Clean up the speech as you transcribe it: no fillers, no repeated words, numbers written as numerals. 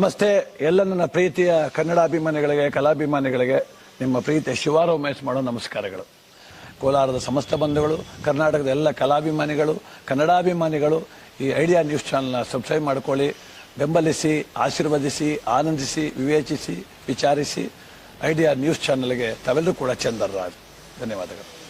ನಮಸ್ತೆ ಎಲ್ಲ ನನ್ನ ಪ್ರೀತಿಯ ಕನ್ನಡಾಭಿಮಾನಿಗಳಿಗೆ, ಕಲಾಭಿಮಾನಿಗಳಿಗೆ ನಿಮ್ಮ ಪ್ರೀತಿಯ ಶಿವಾರ ಉಮೇಶ್ ಮಾಡೋ ನಮಸ್ಕಾರಗಳು. ಕೋಲಾರದ ಸಮಸ್ತ ಬಂಧುಗಳು, ಕರ್ನಾಟಕದ ಎಲ್ಲ ಕಲಾಭಿಮಾನಿಗಳು, ಕನ್ನಡಾಭಿಮಾನಿಗಳು ಈ ಐಡಿಯಾ ನ್ಯೂಸ್ ಚಾನಲ್ನ ಸಬ್ಸ್ಕ್ರೈಬ್ ಮಾಡ್ಕೊಳ್ಳಿ, ಬೆಂಬಲಿಸಿ, ಆಶೀರ್ವದಿಸಿ, ಆನಂದಿಸಿ, ವಿವೇಚಿಸಿ, ವಿಚಾರಿಸಿ. ಐಡಿಯಾ ನ್ಯೂಸ್ ಚಾನಲ್ಗೆ ತಾವೆಲ್ಲರೂ ಕೂಡ ಚಂದರ್ರಾಜ್. ಧನ್ಯವಾದಗಳು.